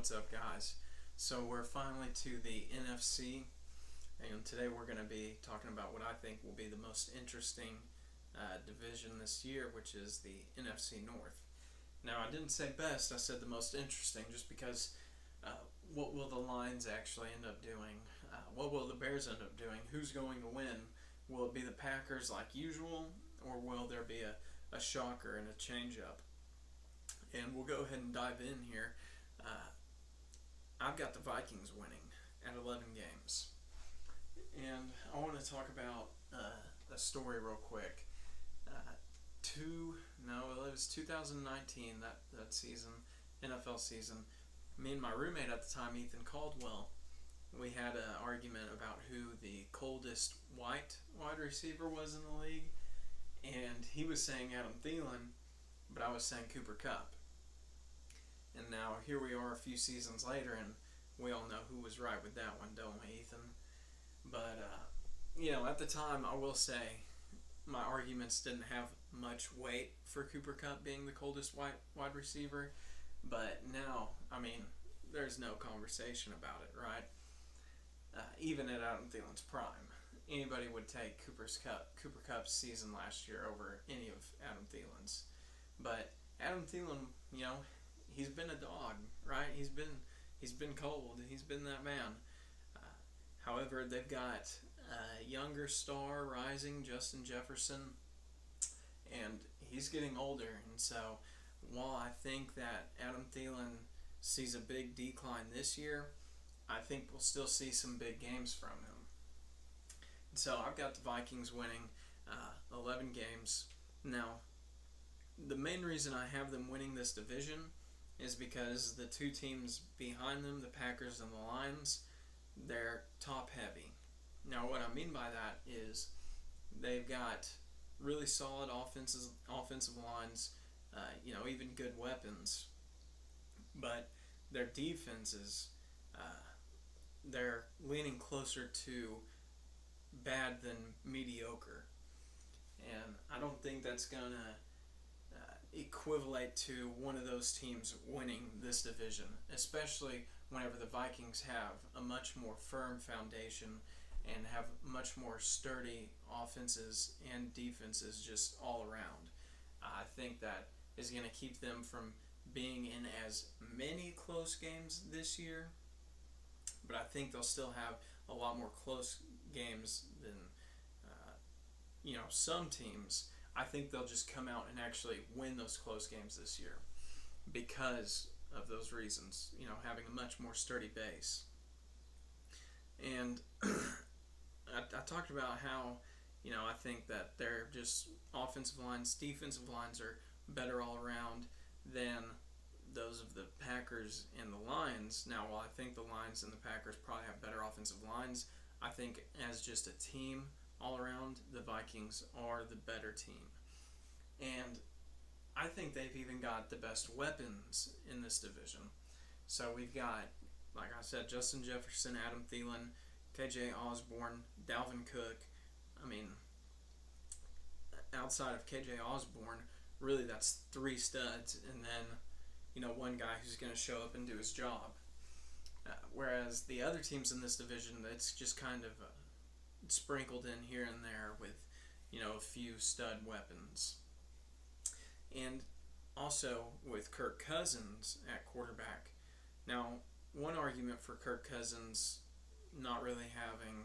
What's up, guys? So we're finally to the NFC, and today we're going to be talking about what I think will be the most interesting division this year, which is the NFC North. Now, I didn't say best, I said the most interesting, just because what will the Lions actually end up doing? What will the Bears end up doing? Who's going to win? Will it be the Packers like usual, or will there be a shocker and a change-up? And we'll go ahead and dive in here. I've got the Vikings winning at 11 games. And I want to talk about a story real quick. It was 2019, that season, NFL season. Me and my roommate at the time, Ethan Caldwell, we had an argument about who the coldest white wide receiver was in the league. And he was saying Adam Thielen, but I was saying Cooper Kupp. And now here we are a few seasons later, and we all know who was right with that one, don't we, Ethan? But, at the time, I will say my arguments didn't have much weight for Cooper Kupp being the coldest wide receiver. But now, there's no conversation about it, right? Even at Adam Thielen's prime, anybody would take Cooper Kupp's season last year over any of Adam Thielen's. But Adam Thielen, he's been a dog, right? He's been cold. He's been that man. However, they've got a younger star rising, Justin Jefferson, and he's getting older. And so, while I think that Adam Thielen sees a big decline this year, I think we'll still see some big games from him. And so I've got the Vikings winning 11 games. Now, the main reason I have them winning this division is because the two teams behind them, the Packers and the Lions, they're top heavy. Now, what I mean by that is they've got really solid offensive lines, even good weapons, but their defenses, they're leaning closer to bad than mediocre. And I don't think that's going to equivalent to one of those teams winning this division, especially whenever the Vikings have a much more firm foundation and have much more sturdy offenses and defenses just all around. I think that is going to keep them from being in as many close games this year, but I think they'll still have a lot more close games than some teams. I think they'll just come out and actually win those close games this year because of those reasons, having a much more sturdy base. And I talked about how, I think that their just offensive lines, defensive lines are better all around than those of the Packers and the Lions. Now, while I think the Lions and the Packers probably have better offensive lines, I think as just a team all around, the Vikings are the better team. And I think they've even got the best weapons in this division. So we've got, like I said, Justin Jefferson, Adam Thielen, KJ Osborne, Dalvin Cook. Outside of KJ Osborne, really that's three studs, and then, one guy who's going to show up and do his job. Whereas the other teams in this division, it's just kind of sprinkled in here and there with, a few stud weapons. And also with Kirk Cousins at quarterback. Now, one argument for Kirk Cousins not really having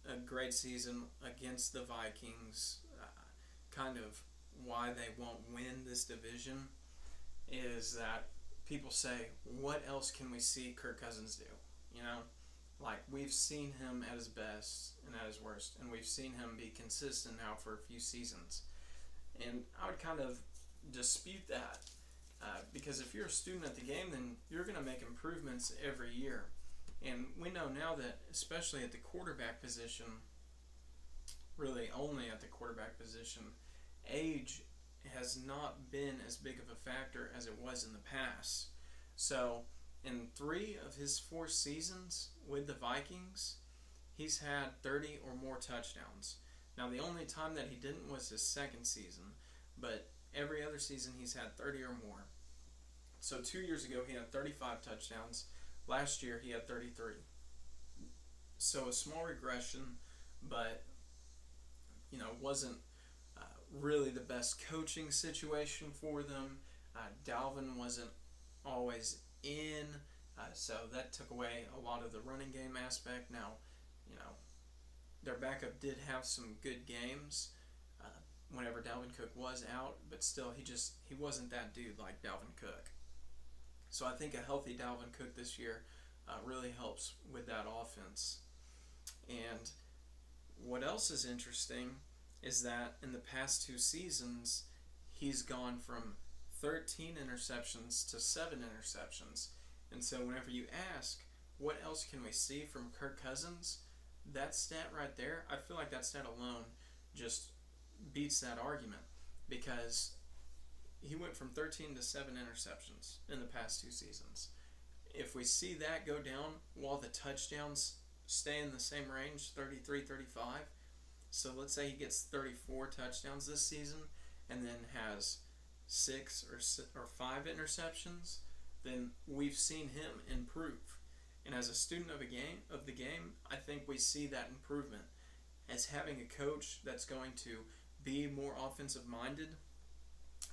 a great season against the Vikings, kind of why they won't win this division, is that people say, what else can we see Kirk Cousins do? Like, we've seen him at his best and at his worst, and we've seen him be consistent now for a few seasons. And I would kind of dispute that, because if you're a student at the game, then you're going to make improvements every year. And we know now that, especially at the quarterback position, really only at the quarterback position, age has not been as big of a factor as it was in the past. So, in 3 of his 4 seasons with the Vikings, he's had 30 or more touchdowns. Now, the only time that he didn't was his second season, but every other season he's had 30 or more. So 2 years ago he had 35 touchdowns. Last year he had 33. So a small regression, but wasn't really the best coaching situation for them. Dalvin wasn't always in, so that took away a lot of the running game aspect. Now, you know, their backup did have some good games uh, whenever Dalvin Cook was out, but still, he wasn't that dude like Dalvin Cook. So I think a healthy Dalvin Cook this year really helps with that offense. And what else is interesting is that in the past 2 seasons, he's gone from 13 interceptions to 7 interceptions. And so whenever you ask, what else can we see from Kirk Cousins? That stat right there, I feel like that stat alone just beats that argument, because he went from 13 to 7 interceptions in the past 2 seasons. If we see that go down while the touchdowns stay in the same range, 33, 35, so let's say he gets 34 touchdowns this season and then has 6 or 5 interceptions, then we've seen him improve. And as a student of the game, I think we see that improvement as having a coach that's going to be more offensive minded.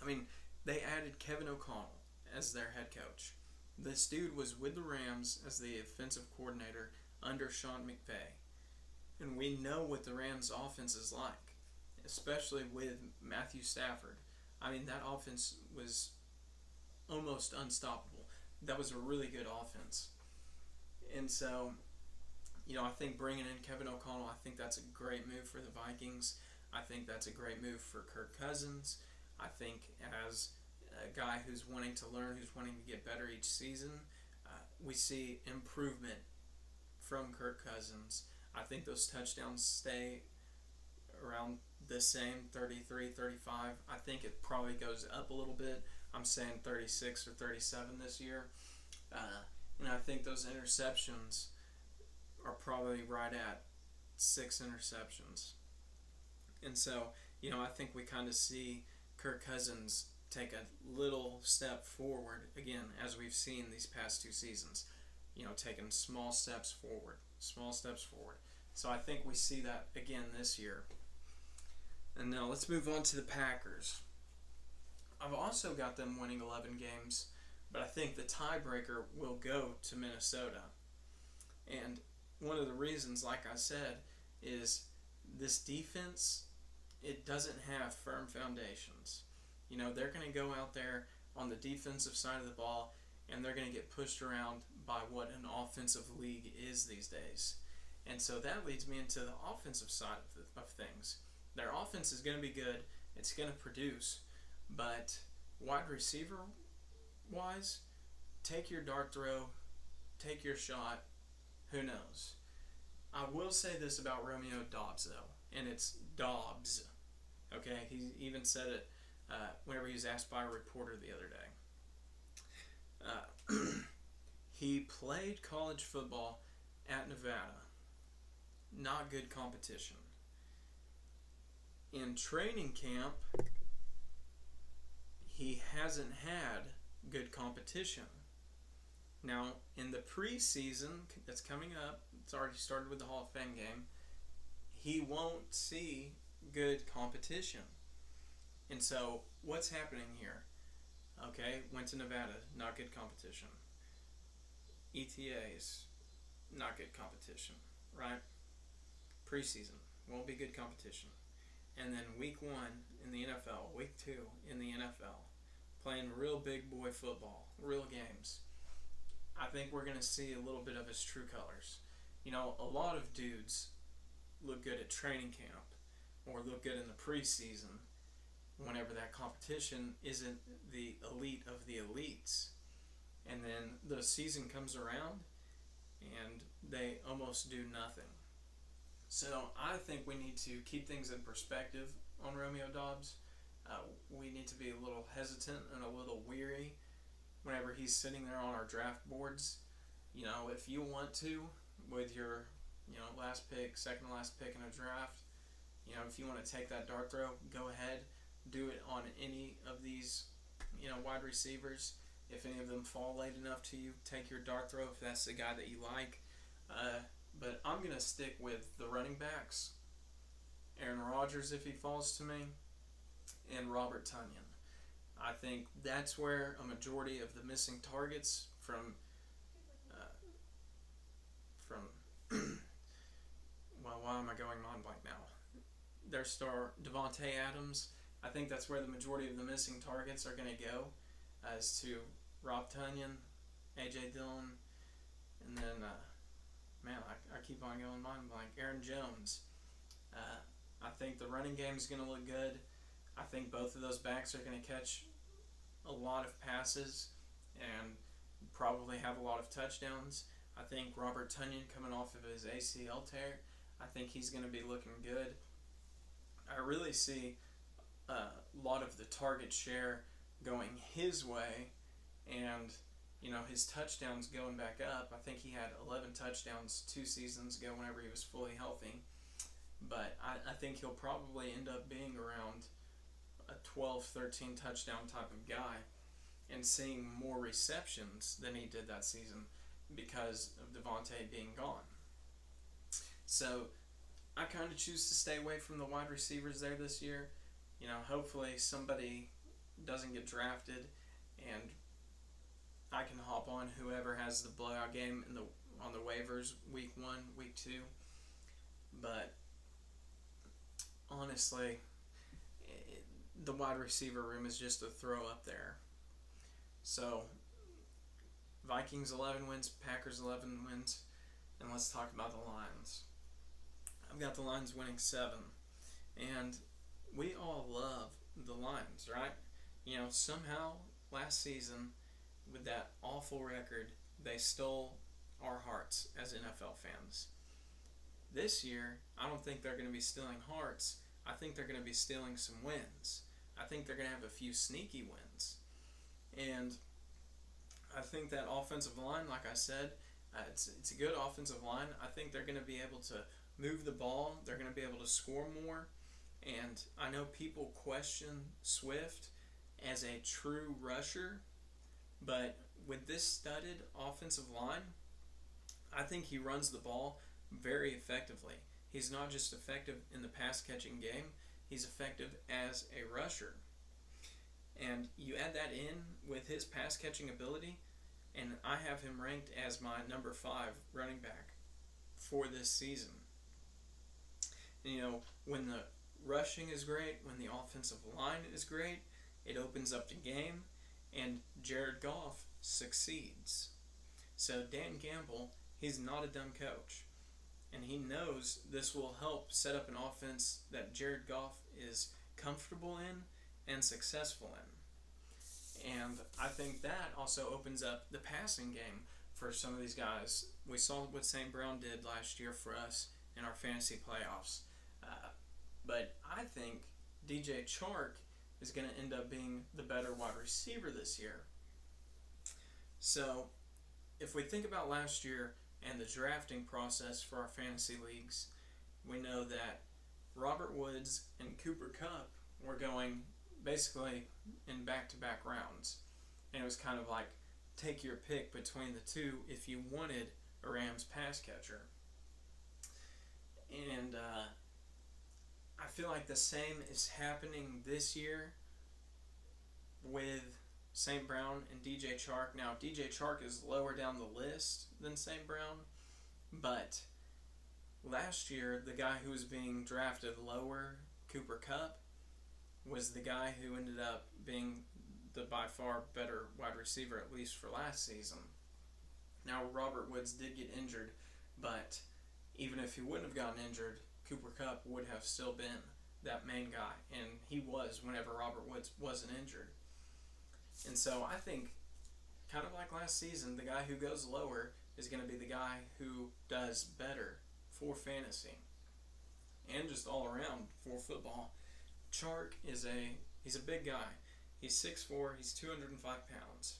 I mean, they added Kevin O'Connell as their head coach. This dude was with the Rams as the offensive coordinator under Sean McVay. And we know what the Rams offense is like, especially with Matthew Stafford. I mean, that offense was almost unstoppable. That was a really good offense. And so, I think bringing in Kevin O'Connell, I think that's a great move for the Vikings. I think that's a great move for Kirk Cousins. I think as a guy who's wanting to learn, who's wanting to get better each season, we see improvement from Kirk Cousins. I think those touchdowns stay around the same, 33, 35. I think it probably goes up a little bit. I'm saying 36 or 37 this year. And I think those interceptions are probably right at 6 interceptions. And so, I think we kind of see Kirk Cousins take a little step forward again, as we've seen these past 2 seasons. Taking small steps forward. So I think we see that again this year. And now let's move on to the Packers. I've also got them winning 11 games, but I think the tiebreaker will go to Minnesota. And one of the reasons, like I said, is this defense, it doesn't have firm foundations. They're going to go out there on the defensive side of the ball, and they're going to get pushed around by what an offensive league is these days. And so that leads me into the offensive side of things. Their offense is going to be good. It's going to produce. But wide receiver wise, take your dart throw, take your shot. Who knows? I will say this about Romeo Doubs, though, and it's Dobbs. Okay, he even said it whenever he was asked by a reporter the other day. He played college football at Nevada. Not good competition. In training camp, he hasn't had good competition. Now, in the preseason that's coming up, it's already started with the Hall of Fame game, he won't see good competition. And so, what's happening here? Okay, went to Nevada, not good competition. ETAs, not good competition, right? Preseason, won't be good competition. And then week 1 in the NFL, week 2 in the NFL, playing real big boy football, real games. I think we're going to see a little bit of his true colors. A lot of dudes look good at training camp or look good in the preseason whenever that competition isn't the elite of the elites. And then the season comes around and they almost do nothing. So I think we need to keep things in perspective on Romeo Doubs. We need to be a little hesitant and a little weary whenever he's sitting there on our draft boards. If you want to, with your last pick, second to last pick in a draft, if you want to take that dart throw, go ahead, do it on any of these wide receivers. if any of them fall late enough to you, take your dart throw if that's the guy that you like. But I'm going to stick with the running backs, Aaron Rodgers if he falls to me, and Robert Tonyan. I think that's where a majority of the missing targets from well, why am I going mind blank now? Their star Devontae Adams. I think that's where the majority of the missing targets are going to go, as to Rob Tonyan, AJ Dillon, and then I keep on going mind blank. Aaron Jones. I think the running game is going to look good. I think both of those backs are going to catch a lot of passes and probably have a lot of touchdowns. I think Robert Tonyan, coming off of his ACL tear, I think he's going to be looking good. I really see a lot of the target share going his way, and his touchdowns going back up. I think he had 11 touchdowns 2 seasons ago whenever he was fully healthy. But I think he'll probably end up being around a 12, 13 touchdown type of guy and seeing more receptions than he did that season because of Devontae being gone. So I kind of choose to stay away from the wide receivers there this year. Hopefully somebody doesn't get drafted and I can hop on whoever has the blowout game on the waivers week 1, week 2. But honestly, the wide receiver room is just a throw up there. So Vikings 11 wins, Packers 11 wins, and let's talk about the Lions. I've got the Lions winning 7, and we all love the Lions, right? Somehow last season, with that awful record, they stole our hearts as NFL fans. This year, I don't think they're going to be stealing hearts. I think they're going to be stealing some wins. I think they're going to have a few sneaky wins. And I think that offensive line, like I said, it's a good offensive line. I think they're going to be able to move the ball. They're going to be able to score more. And I know people question Swift as a true rusher, but with this studded offensive line, I think he runs the ball very effectively. He's not just effective in the pass-catching game, he's effective as a rusher. And you add that in with his pass-catching ability, and I have him ranked as my number 5 running back for this season. When the rushing is great, when the offensive line is great, it opens up the game, and Jared Goff succeeds. So Dan Campbell, he's not a dumb coach, and he knows this will help set up an offense that Jared Goff is comfortable in and successful in. And I think that also opens up the passing game for some of these guys. We saw what St. Brown did last year for us in our fantasy playoffs. But I think DJ Chark is going to end up being the better wide receiver this year. So if we think about last year and the drafting process for our fantasy leagues, we know that Robert Woods and Cooper Kupp were going basically in back-to-back rounds. And it was kind of like take your pick between the two if you wanted a Rams pass catcher. And I feel like the same is happening this year with St. Brown and DJ Chark. Now, DJ Chark is lower down the list than St. Brown, but last year, the guy who was being drafted lower, Cooper Kupp, was the guy who ended up being the by far better wide receiver, at least for last season. Now, Robert Woods did get injured, but even if he wouldn't have gotten injured, Cooper Kupp would have still been that main guy, and he was whenever Robert Woods wasn't injured. And so I think, kind of like last season, the guy who goes lower is going to be the guy who does better for fantasy and just all around for football. Chark he's a big guy. He's 6'4", he's 205 pounds.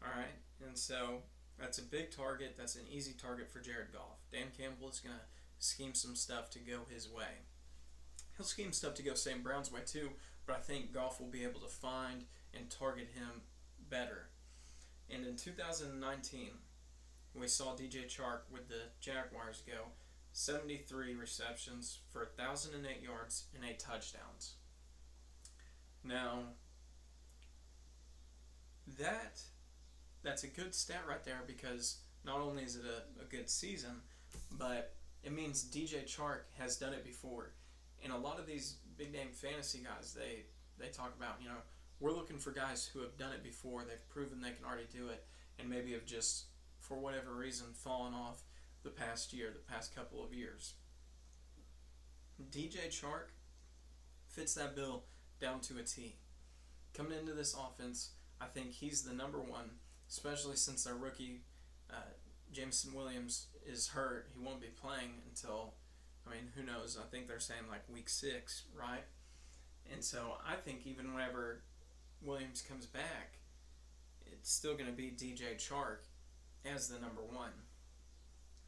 Alright, and so that's a big target. That's an easy target for Jared Goff. Dan Campbell is going to scheme some stuff to go his way. He'll scheme stuff to go St. Brown's way too, but I think Goff will be able to find and target him better. And in 2019, we saw DJ Chark with the Jaguars go 73 receptions for 1,008 yards and 8 touchdowns. Now, that's a good stat right there, because not only is it a good season, but it means DJ Chark has done it before. And a lot of these big name fantasy guys, they talk about, we're looking for guys who have done it before, they've proven they can already do it, and maybe have just, for whatever reason, fallen off the past couple of years. DJ Chark fits that bill down to a T. Coming into this offense, I think he's the number one, especially since their rookie, Jameson Williams, is hurt. He won't be playing until, who knows? I think they're saying like week 6, right? And so I think even whenever Williams comes back, it's still going to be DJ Chark as the number one.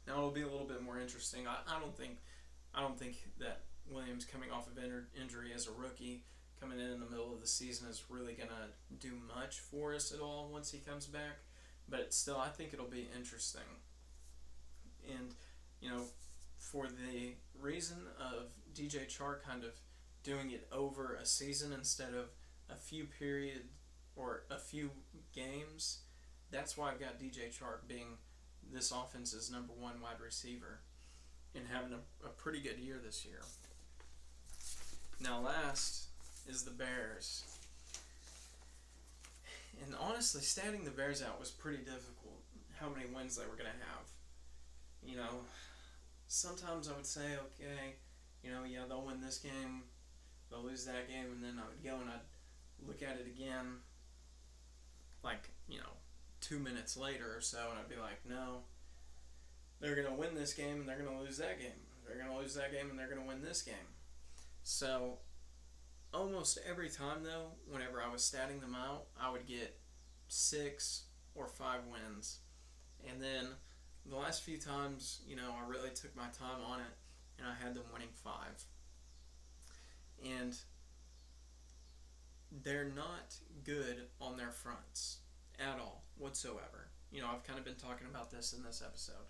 Now it'll be a little bit more interesting. I don't think that Williams, coming off of injury as a rookie, coming in the middle of the season, is really going to do much for us at all once he comes back. But still, I think it'll be interesting. And, for the reason of DJ Chark kind of doing it over a season instead of a few period or a few games, that's why I've got DJ Chark being this offense's number one wide receiver and having a pretty good year this year. Now last is the Bears. And honestly, statting the Bears out was pretty difficult, how many wins they were going to have. Sometimes I would say, okay, they'll win this game, they'll lose that game, and then I would go and I'd look at it again, 2 minutes later or so, and I'd be like, no, they're going to win this game and they're going to lose that game. They're going to lose that game and they're going to win this game. So almost every time, though, whenever I was statting them out, I would get 6 or 5 wins. And then the last few times, I really took my time on it, and I had them winning 5. And they're not good on their fronts at all, whatsoever. I've kind of been talking about this in this episode.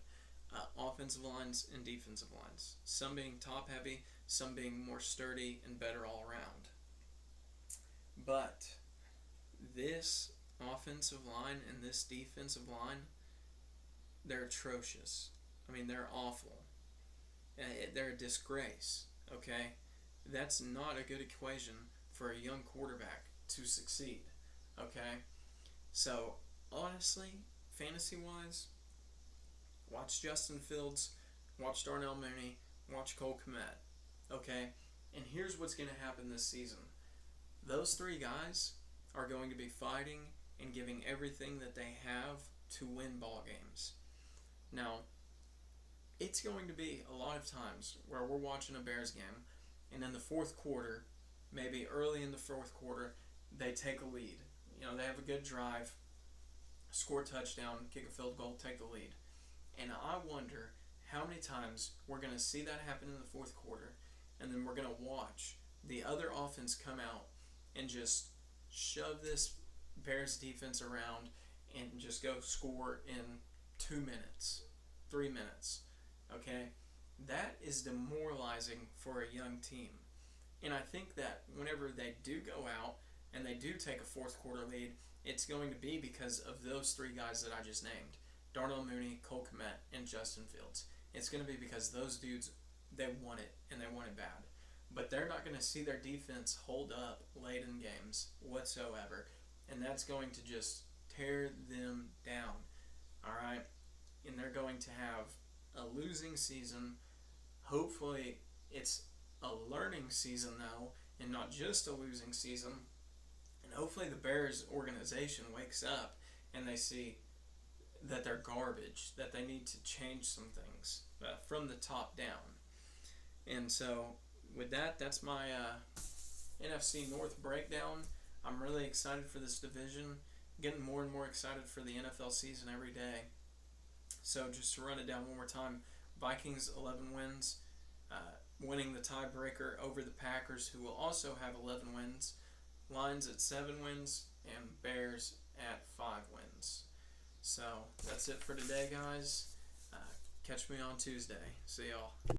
Offensive lines and defensive lines. Some being top-heavy, some being more sturdy and better all around. But this offensive line and this defensive line, they're atrocious. They're awful. They're a disgrace, okay? That's not a good equation for a young quarterback to succeed, okay? So, honestly, fantasy-wise, watch Justin Fields, watch Darnell Mooney, watch Cole Kmet, okay? And here's what's going to happen this season. Those 3 guys are going to be fighting and giving everything that they have to win ball games. Now, it's going to be a lot of times where we're watching a Bears game, and in the fourth quarter, maybe early in the fourth quarter, they take a lead. They have a good drive, score a touchdown, kick a field goal, take the lead. And I wonder how many times we're going to see that happen in the fourth quarter, and then we're going to watch the other offense come out and just shove this Bears defense around and just go score in 2 minutes, 3 minutes, okay? That is demoralizing for a young team. And I think that whenever they do go out and they do take a fourth quarter lead, it's going to be because of those 3 guys that I just named. Darnell Mooney, Cole Kmet, and Justin Fields. It's going to be because those dudes, they want it, and they want it bad. But they're not going to see their defense hold up late in games whatsoever. And that's going to just tear them down. All right? And they're going to have a losing season. Hopefully it's a learning season, though, and not just a losing season. And hopefully the Bears organization wakes up and they see that they're garbage, that they need to change some things from the top down. And so with that, that's my NFC North breakdown. I'm really excited for this division, getting more and more excited for the NFL season every day. So just to run it down one more time, Vikings 11 wins, winning the tiebreaker over the Packers, who will also have 11 wins. Lions at 7 wins, and Bears at 5 wins. So that's it for today, guys. Catch me on Tuesday. See y'all.